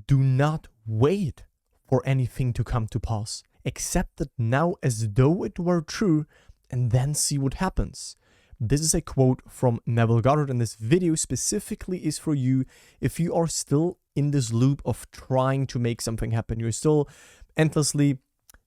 Do not wait for anything to come to pass. Accept it now as though it were true and then see what happens. This is a quote from Neville Goddard, and this video specifically is for you if you are still in this loop of trying to make something happen. You're still endlessly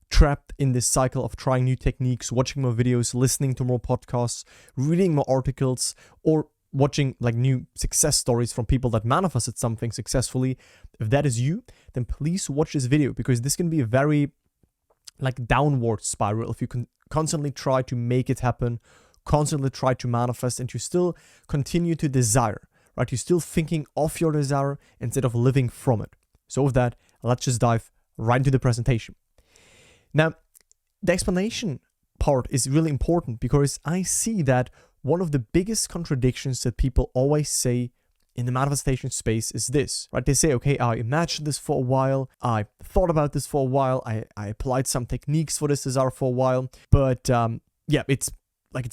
trapped in this cycle of trying new techniques, watching more videos, listening to more podcasts, reading more articles, or watching like new success stories from people that manifested something successfully. If that is you, then please watch this video, because this can be a very like downward spiral if you can constantly try to make it happen, constantly try to manifest, and you still continue to desire, right? You're still thinking of your desire instead of living from it. So with that, let's just dive right into the presentation. Now, the explanation part is really important, because I see that one of the biggest contradictions that people always say in the manifestation space is this, right? They say, okay, I imagined this for a while, I thought about this for a while, I applied some techniques for this desire for a while, but yeah, it's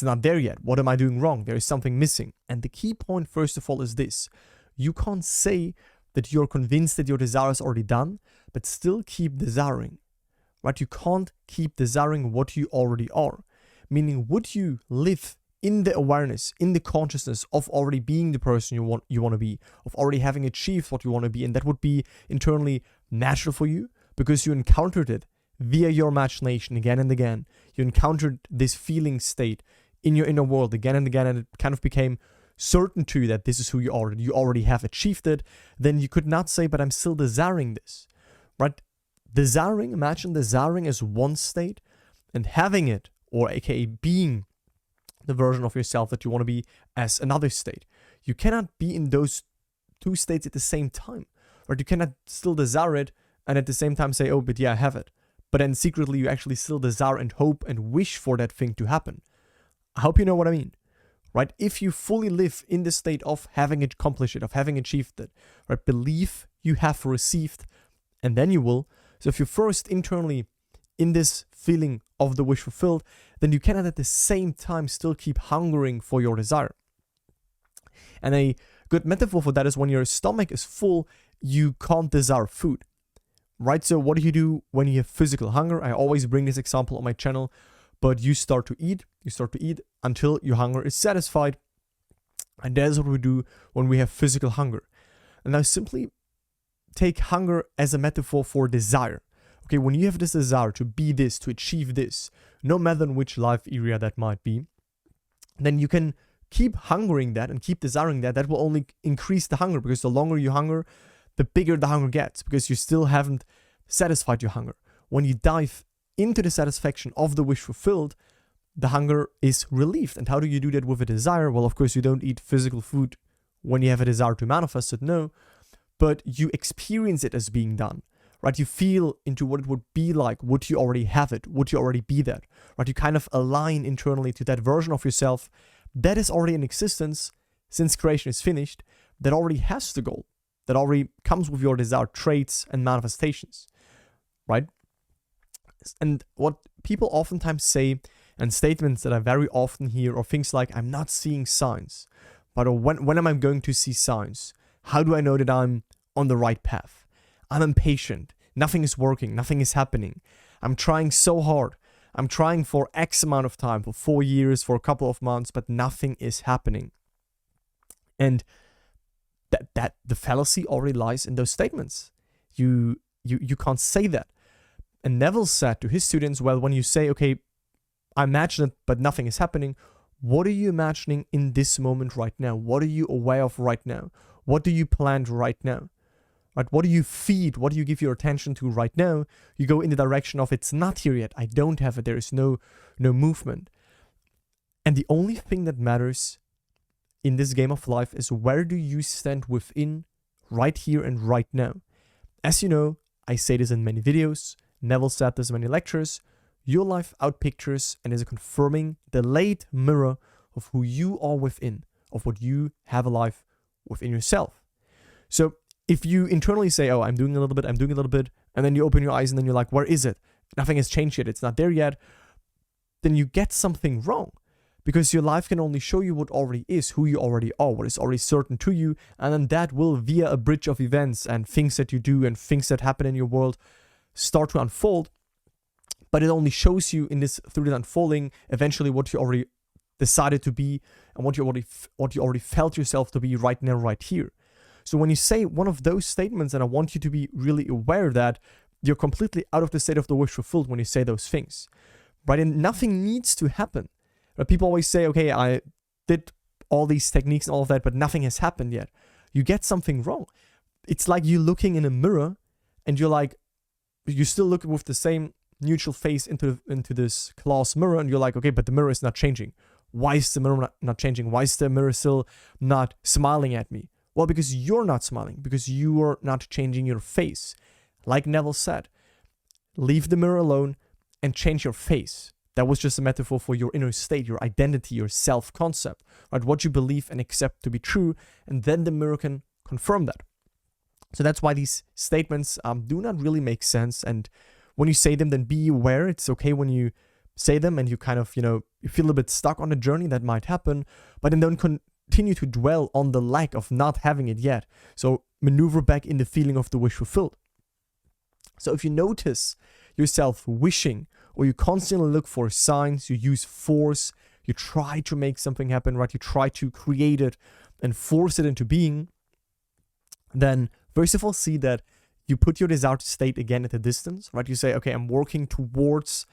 not there yet. What am I doing wrong? There is something missing. And the key point, first of all, is this. You can't say that you're convinced that your desire is already done, but still keep desiring, right? You can't keep desiring what you already are. Meaning, would you live in the awareness, in the consciousness of already being the person you want to be, of already having achieved what you want to be, and that would be internally natural for you because you encountered it via your imagination again and again. You encountered this feeling state in your inner world again and again, and it kind of became certain to you that this is who you are, you already have achieved it. Then you could not say, but I'm still desiring this, right? Desiring, imagine desiring as one state, and having it, or aka being the version of yourself that you want to be, as another state. You cannot be in those two states at the same time, right? You cannot still desire it and at the same time say, oh, but yeah, I have it. But then secretly you actually still desire and hope and wish for that thing to happen. I hope you know what I mean, right? If you fully live in the state of having accomplished it, of having achieved it, right? Believe you have received, and then you will. So if you're first internally in this feeling of the wish fulfilled, then you cannot at the same time still keep hungering for your desire. And a good metaphor for that is when your stomach is full, you can't desire food, right? So what do you do when you have physical hunger? I always bring this example on my channel, but you start to eat until your hunger is satisfied. And that is what we do when we have physical hunger. And now simply take hunger as a metaphor for desire. Okay, when you have this desire to be this, to achieve this, no matter in which life area that might be, then you can keep hungering that and keep desiring that. That will only increase the hunger, because the longer you hunger, the bigger the hunger gets, because you still haven't satisfied your hunger. When you dive into the satisfaction of the wish fulfilled, the hunger is relieved. And how do you do that with a desire? Well, of course, you don't eat physical food when you have a desire to manifest it, no, but you experience it as being done. Right, you feel into what it would be like. Would you already have it? Would you already be that? Right, you kind of align internally to that version of yourself that is already in existence since creation is finished, that already has the goal, that already comes with your desired traits and manifestations, right? And what people oftentimes say, and statements that I very often hear, are things like, I'm not seeing signs. But when am I going to see signs? How do I know that I'm on the right path? I'm impatient. Nothing is working. Nothing is happening. I'm trying so hard. I'm trying for X amount of time, for 4 years, for a couple of months, but nothing is happening. And that the fallacy already lies in those statements. You can't say that. And Neville said to his students, well, when you say, okay, I imagine it, but nothing is happening, what are you imagining in this moment right now? What are you aware of right now? What do you plan right now? Right? What do you feed? What do you give your attention to right now? You go in the direction of, it's not here yet. I don't have it. There is no movement. And the only thing that matters in this game of life is, where do you stand within, right here and right now? As you know, I say this in many videos. Neville said this in many lectures. Your life outpictures and is confirming the late mirror of who you are within, of what you have alive within yourself. So if you internally say, oh, I'm doing a little bit, and then you open your eyes and then you're like, where is it? Nothing has changed yet. It's not there yet. Then you get something wrong, because your life can only show you what already is, who you already are, what is already certain to you, and then that will, via a bridge of events and things that you do and things that happen in your world, start to unfold. But it only shows you through this unfolding eventually what you already decided to be and what you already felt yourself to be right now, right here. So when you say one of those statements, and I want you to be really aware that you're completely out of the state of the wish fulfilled when you say those things, right? And nothing needs to happen. Right? People always say, okay, I did all these techniques and all of that, but nothing has happened yet. You get something wrong. It's like you looking in a mirror and you still look with the same neutral face into this glass mirror, and you're like, okay, but the mirror is not changing. Why is the mirror not changing? Why is the mirror still not smiling at me? Well, because you're not smiling, because you are not changing your face. Like Neville said, leave the mirror alone and change your face. That was just a metaphor for your inner state, your identity, your self-concept, right? What you believe and accept to be true, and then the mirror can confirm that. So that's why these statements do not really make sense. And when you say them, then be aware. It's okay when you say them and you kind of, you feel a bit stuck on the journey. That might happen, but then don't continue to dwell on the lack of not having it yet. So maneuver back in the feeling of the wish fulfilled. So if you notice yourself wishing, or you constantly look for signs, you use force, you try to make something happen, right? You try to create it and force it into being, then first of all, see that you put your desired state again at a distance, right? You say, okay, I'm working towards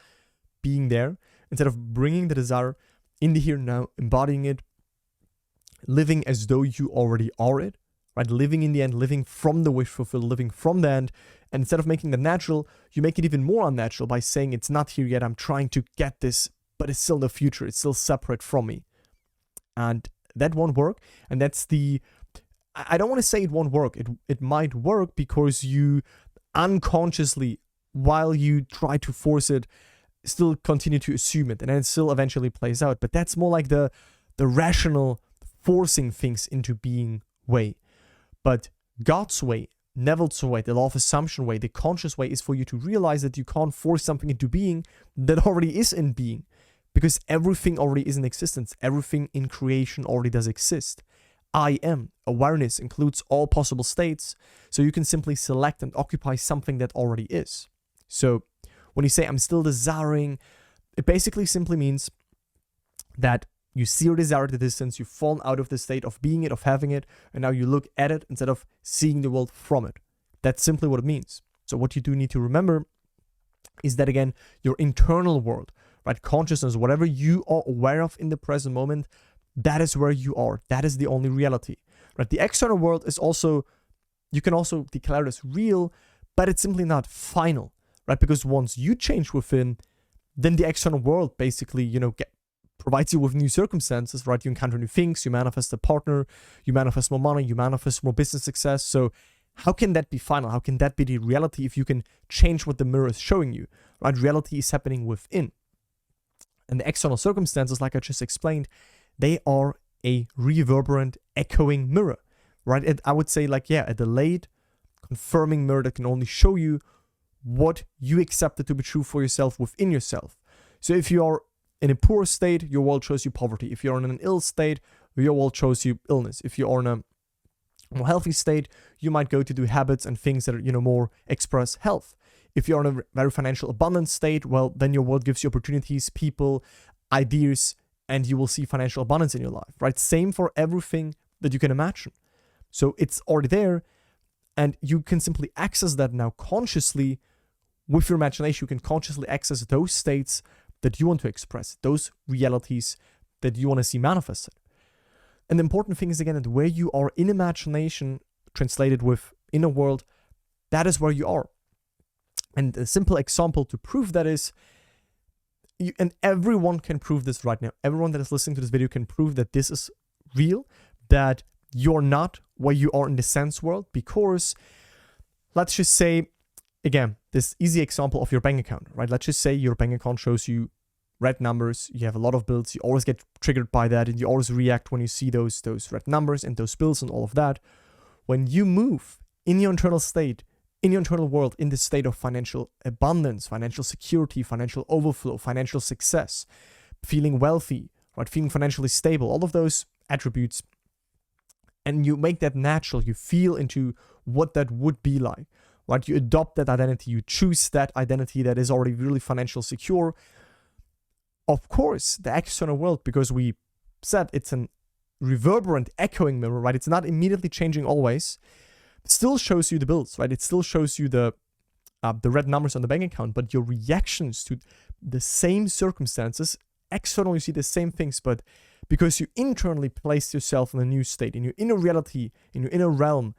being there, instead of bringing the desire in the here and now, embodying it, living as though you already are it, right? Living in the end, living from the wish fulfilled, living from the end. And instead of making that natural, you make it even more unnatural by saying it's not here yet, I'm trying to get this, but it's still in the future, it's still separate from me. And that won't work. And that's I don't want to say it won't work. It might work because you unconsciously, while you try to force it, still continue to assume it, and then it still eventually plays out. But that's more like the rational forcing things into being way. But God's way, Neville's way, the law of assumption way, the conscious way, is for you to realize that you can't force something into being that already is in being, because everything already is in existence. Everything in creation already does exist. I am. Awareness includes all possible states, so you can simply select and occupy something that already is. So when you say, I'm still desiring, it basically simply means that you see your desire at the distance, you've fallen out of the state of being it, of having it, and now you look at it instead of seeing the world from it. That's simply what it means. So what you do need to remember is that, again, your internal world, right, consciousness, whatever you are aware of in the present moment, that is where you are. That is the only reality, right? The external world is also, you can also declare it as real, but it's simply not final, right? Because once you change within, then the external world basically, provides you with new circumstances, right? You encounter new things, you manifest a partner, you manifest more money, you manifest more business success. So how can that be final? How can that be the reality if you can change what the mirror is showing you, right? Reality is happening within. And the external circumstances, like I just explained, they are a reverberant, echoing mirror, right? I would say a delayed, confirming mirror that can only show you what you accepted to be true for yourself within yourself. So if you are in a poor state, your world shows you poverty. If you're in an ill state, your world shows you illness. If you're in a more healthy state, you might go to do habits and things that are, more express health. If you're in a very financial abundant state, well, then your world gives you opportunities, people, ideas, and you will see financial abundance in your life, right? Same for everything that you can imagine. So it's already there, and you can simply access that now consciously with your imagination. You can consciously access those states that you want to express, those realities that you want to see manifested. And the important thing is, again, that where you are in imagination, translated with inner world, that is where you are. And a simple example to prove that is, and everyone can prove this right now. Everyone that is listening to this video can prove that this is real, that you're not where you are in the sense world, because let's just say, again, this easy example of your bank account, right? Let's just say your bank account shows you red numbers, you have a lot of bills, you always get triggered by that, and you always react when you see those red numbers and those bills and all of that. When you move in your internal state, in your internal world, in this state of financial abundance, financial security, financial overflow, financial success, feeling wealthy, right? Feeling financially stable, all of those attributes. And you make that natural. You feel into what that would be like, right? You adopt that identity. You choose that identity that is already really financially secure. Of course, the external world, because we said it's an reverberant, echoing mirror, right? It's not immediately changing always. It still shows you the bills, right? It still shows you the red numbers on the bank account, but your reactions to the same circumstances, externally you see the same things, but because you internally place yourself in a new state, in your inner reality, in your inner realm,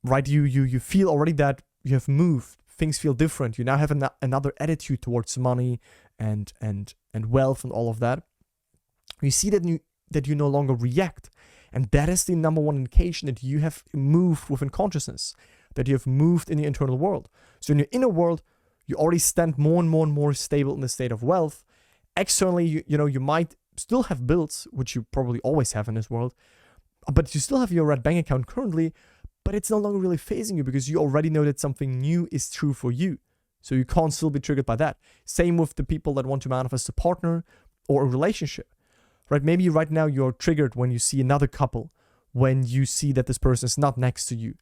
right? You feel already that you have moved. Things feel different. You now have another attitude towards money and wealth and all of that. You see that you no longer react, and that is the number one indication that you have moved within consciousness, that you have moved in the internal world. So in your inner world, you already stand more and more stable in the state of wealth. Externally, you might still have bills, which you probably always have in this world, but you still have your red bank account currently, but it's no longer really phasing you because you already know that something new is true for you. So you can't still be triggered by that. Same with the people that want to manifest a partner or a relationship, right? Maybe right now you're triggered when you see another couple, when you see that this person is not next to you.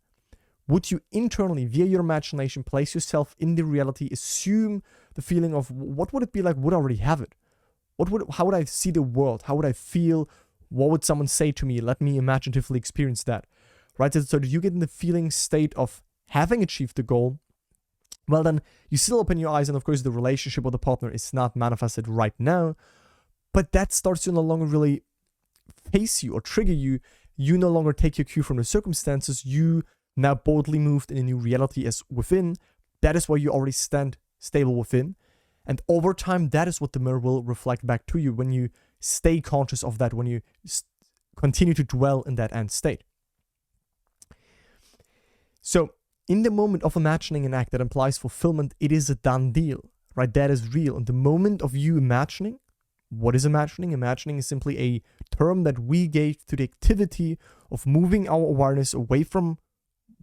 Would you internally, via your imagination, place yourself in the reality, assume the feeling of what would it be like? Would I already have it? How would I see the world? How would I feel? What would someone say to me? Let me imaginatively experience that, right? So that you get in the feeling state of having achieved the goal. Well, then you still open your eyes, and of course the relationship with the partner is not manifested right now, but that starts to no longer really face you or trigger you. You no longer take your cue from the circumstances. You now boldly moved in a new reality as within. That is where you already stand stable within. And over time, that is what the mirror will reflect back to you when you stay conscious of that, when you continue to dwell in that end state. So in the moment of imagining an act that implies fulfillment, it is a done deal, right? That is real. In the moment of you imagining, what is imagining? Imagining is simply a term that we gave to the activity of moving our awareness away from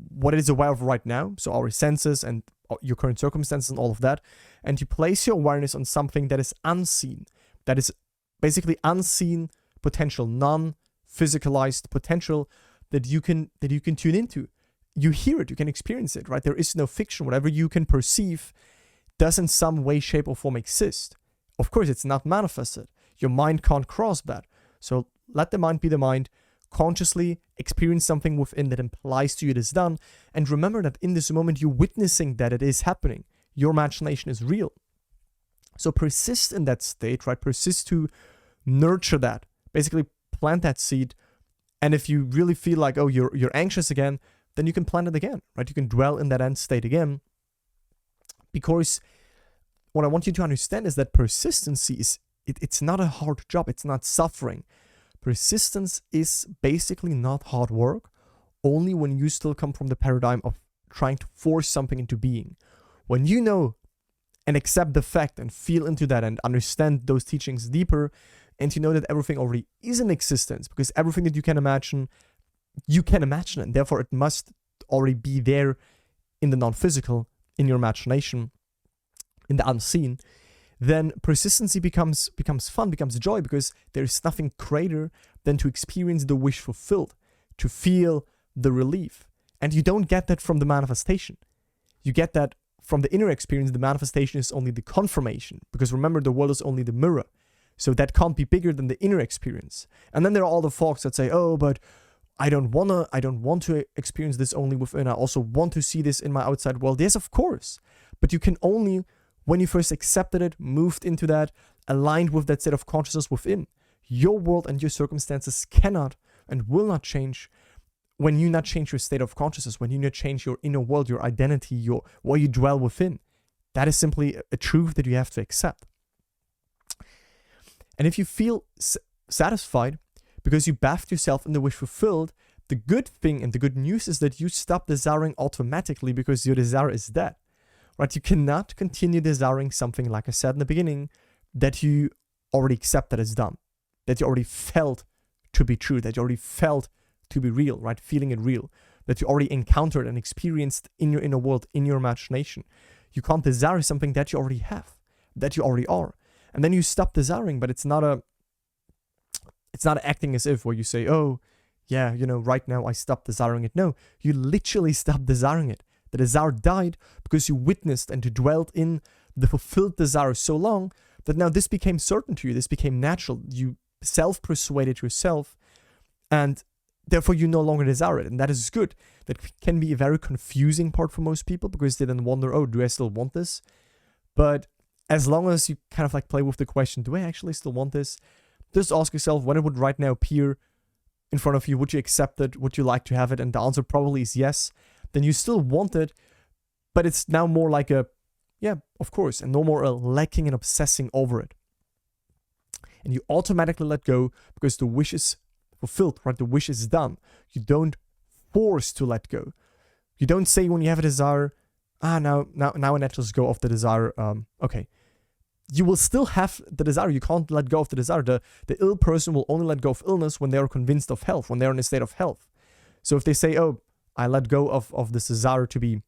what it is aware of right now, so our senses and your current circumstances and all of that, and you place your awareness on something that is unseen, that is basically unseen potential, non-physicalized potential that you can tune into. You hear it, you can experience it, right? There is no fiction. Whatever you can perceive does in some way, shape, or form exist. Of course, it's not manifested. Your mind can't cross that. So let the mind be the mind. Consciously experience something within that implies to you it is done. And remember that in this moment, you're witnessing that it is happening. Your imagination is real. So persist in that state, right? Persist to nurture that. Basically, plant that seed. And if you really feel like, oh, you're anxious again, then you can plant it again, right? You can dwell in that end state again. Because what I want you to understand is that persistency it's not a hard job. It's not suffering. Persistence is basically not hard work, only when you still come from the paradigm of trying to force something into being. When you know and accept the fact and feel into that and understand those teachings deeper, and you know that everything already is in existence, because everything that you can imagine it, and therefore it must already be there in the non-physical, in your imagination, in the unseen, then persistency becomes fun, becomes joy, because there's nothing greater than to experience the wish fulfilled, to feel the relief. And you don't get that from the manifestation. You get that from the inner experience. The manifestation is only the confirmation, because remember, the world is only the mirror. So that can't be bigger than the inner experience. And then there are all the folks that say, oh, but I don't want to experience this only within. I also want to see this in my outside world. Yes, of course. But you can only, when you first accepted it, moved into that, aligned with that state of consciousness within. Your world and your circumstances cannot and will not change when you not change your state of consciousness, when you not change your inner world, your identity, what you dwell within. That is simply a truth that you have to accept. And if you feel satisfied because you bathed yourself in the wish fulfilled, the good thing and the good news is that you stop desiring automatically, because your desire is dead. Right? You cannot continue desiring something, like I said in the beginning, that you already accept that is done, that you already felt to be true, that you already felt to be real, right? Feeling it real, that you already encountered and experienced in your inner world, in your imagination. You can't desire something that you already have, that you already are. And then you stop desiring, but it's not a It's not acting as if where you say, oh, yeah, right now I stopped desiring it. No, you literally stopped desiring it. The desire died because you witnessed and you dwelled in the fulfilled desire so long that now this became certain to you. This became natural. You self-persuaded yourself, and therefore you no longer desire it. And that is good. That can be a very confusing part for most people because they then wonder, oh, do I still want this? But as long as you kind of like play with the question, do I actually still want this? Just ask yourself, when it would right now appear in front of you, would you accept it? Would you like to have it? And the answer probably is yes. Then you still want it, but it's now more like a, yeah, of course, and no more a lacking and obsessing over it. And you automatically let go because the wish is fulfilled, right? The wish is done. You don't force to let go. You don't say when you have a desire, now I let just go of the desire. Okay. You will still have the desire. You can't let go of the desire. The ill person will only let go of illness when they are convinced of health, when they're in a state of health. So if they say, oh, I let go of this desire to be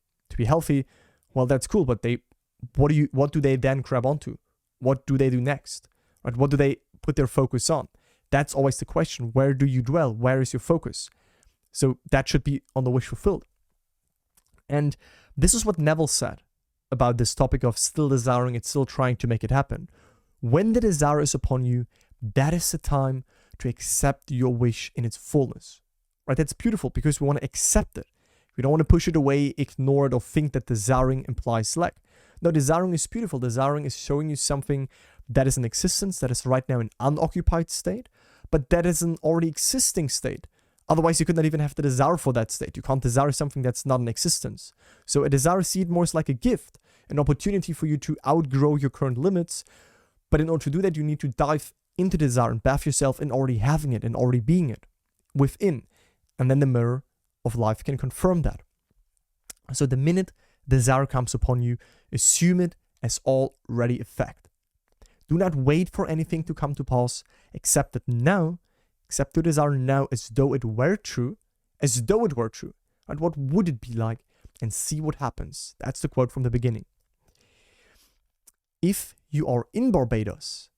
healthy, well, that's cool. But what do they then grab onto? What do they do next? Right? What do they put their focus on? That's always the question. Where do you dwell? Where is your focus? So that should be on the wish fulfilled. And this is what Neville said about this topic of still desiring it, still trying to make it happen. When the desire is upon you, that is the time to accept your wish in its fullness. Right? That's beautiful because we want to accept it. We don't want to push it away, ignore it, or think that desiring implies lack. No, desiring is beautiful. Desiring is showing you something that is in existence, that is right now an unoccupied state, but that is an already existing state. Otherwise, you could not even have the desire for that state. You can't desire something that's not in existence. So a desire, see it more as like a gift, an opportunity for you to outgrow your current limits. But in order to do that, you need to dive into desire and bathe yourself in already having it and already being it within. And then the mirror of life can confirm that. So the minute desire comes upon you, assume it as already a fact. Do not wait for anything to come to pass. Accept it now. Accept your desire now as though it were true. As though it were true. And what would it be like? And see what happens. That's the quote from the beginning. If you are in Barbados,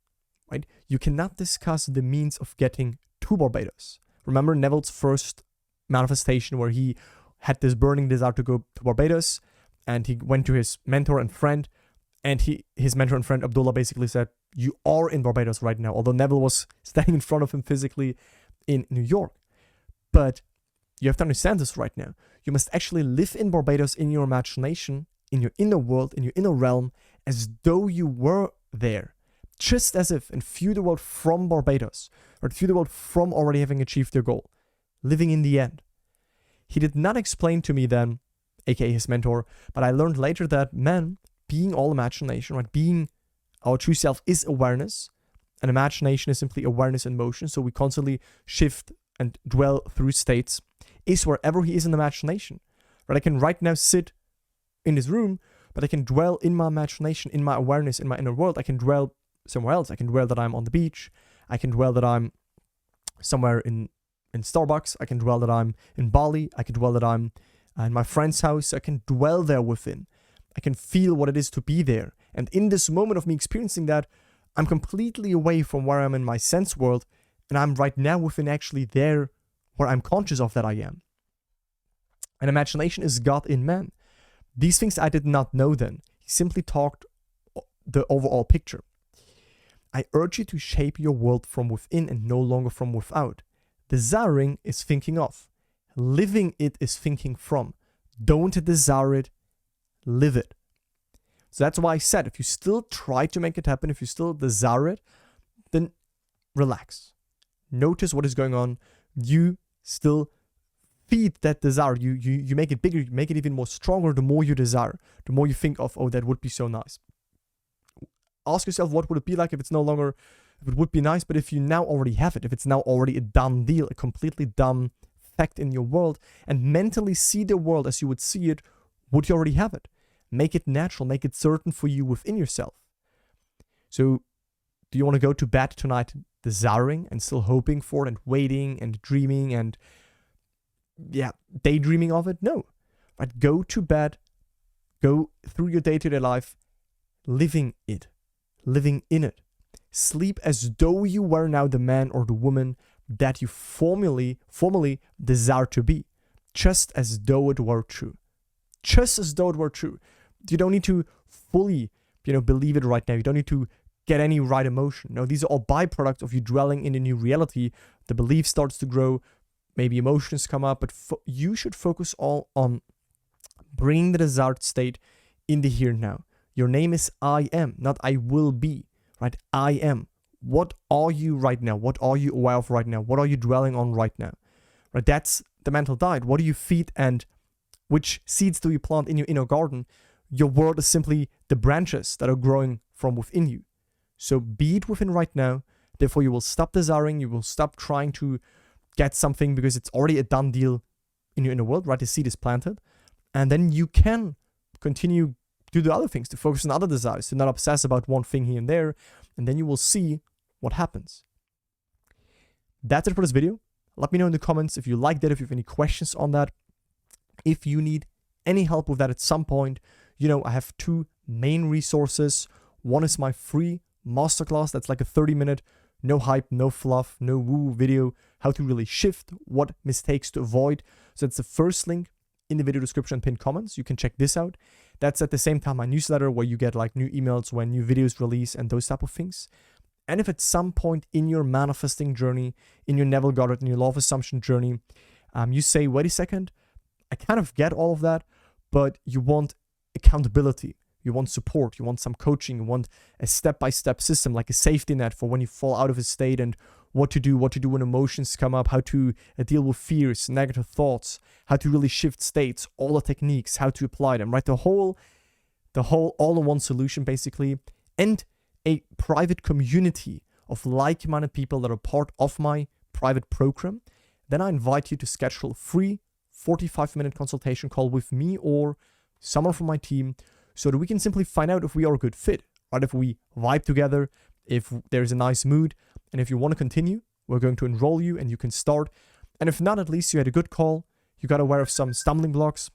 right, you cannot discuss the means of getting to Barbados. Remember Neville's first manifestation where he had this burning desire to go to Barbados, and he went to his mentor and friend, and his mentor and friend Abdullah basically said, you are in Barbados right now, although Neville was standing in front of him physically in New York. But you have to understand this right now. You must actually live in Barbados in your imagination, in your inner world, in your inner realm, as though you were there. Just as if, and view the world from Barbados, or view the world from already having achieved their goal, living in the end. He did not explain to me then, aka his mentor, but I learned later that, man, being all imagination, right, being our true self is awareness, and imagination is simply awareness in motion, so we constantly shift and dwell through states, is wherever he is in imagination. Right? I can right now sit in this room, but I can dwell in my imagination, in my awareness, in my inner world. I can dwell somewhere else. I can dwell that I'm on the beach. I can dwell that I'm somewhere in Starbucks. I can dwell that I'm in Bali. I can dwell that I'm in my friend's house. I can dwell there within. I can feel what it is to be there. And in this moment of me experiencing that, I'm completely away from where I'm in my sense world, and I'm right now within actually there where I'm conscious of that I am. And imagination is God in man. These things I did not know then. He simply talked the overall picture. I urge you to shape your world from within and no longer from without. Desiring is thinking of. Living it is thinking from. Don't desire it, live it. So that's why I said, if you still try to make it happen, if you still desire it, then relax. Notice what is going on. You still feed that desire. You make it bigger, you make it even more stronger the more you desire, the more you think of, oh, that would be so nice. Ask yourself, what would it be like if it would be nice, but if you now already have it, if it's now already a done deal, a completely done fact in your world, and mentally see the world as you would see it, would you already have it? Make it natural, make it certain for you within yourself. So, do you want to go to bed tonight desiring and still hoping for it and waiting and dreaming and, daydreaming of it? No. But go to bed, go through your day-to-day life, living it, living in it, Sleep as though you were now the man or the woman that you formerly desire to be, just as though it were true. Just as though it were true. You don't need to fully, believe it right now. You don't need to get any right emotion. No, these are all byproducts of you dwelling in a new reality. The belief starts to grow, maybe emotions come up, but you should focus all on bringing the desired state in the here and now. Your name is I am, not I will be, right? I am. What are you right now? What are you aware of right now? What are you dwelling on right now? Right? That's the mental diet. What do you feed and which seeds do you plant in your inner garden? Your world is simply the branches that are growing from within you. So be it within right now. Therefore, you will stop desiring. You will stop trying to get something because it's already a done deal in your inner world, right? The seed is planted. And then you can continue do the other things, to focus on other desires, to not obsess about one thing here and there. And then you will see what happens. That's it for this video. Let me know in the comments if you liked it, if you have any questions on that. If you need any help with that at some point, I have two main resources. One is my free masterclass. That's like a 30-minute, no hype, no fluff, no woo video, how to really shift, what mistakes to avoid. So that's the first link in the video description and pinned comments. You can check this out. That's at the same time my newsletter where you get like new emails when new videos release and those type of things. And if at some point in your manifesting journey, in your Neville Goddard, in your law of assumption journey, you say, wait a second, I kind of get all of that, but you want accountability, you want support, you want some coaching, you want a step-by-step system, like a safety net for when you fall out of a state and what to do when emotions come up, how to deal with fears, negative thoughts, how to really shift states, all the techniques, how to apply them, right? The whole all-in-one solution basically, and a private community of like-minded people that are part of my private program. Then I invite you to schedule a free 45-minute consultation call with me or someone from my team so that we can simply find out if we are a good fit, right? If we vibe together, if there's a nice mood, and if you want to continue, we're going to enroll you and you can start. And if not, at least you had a good call, you got aware of some stumbling blocks.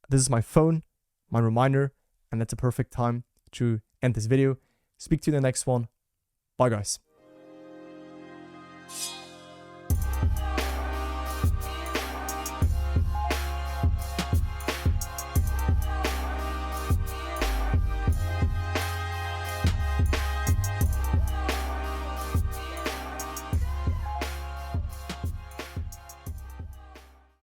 This is my phone, my reminder, and that's a perfect time to end this video. Speak to you in the next one. Bye, guys.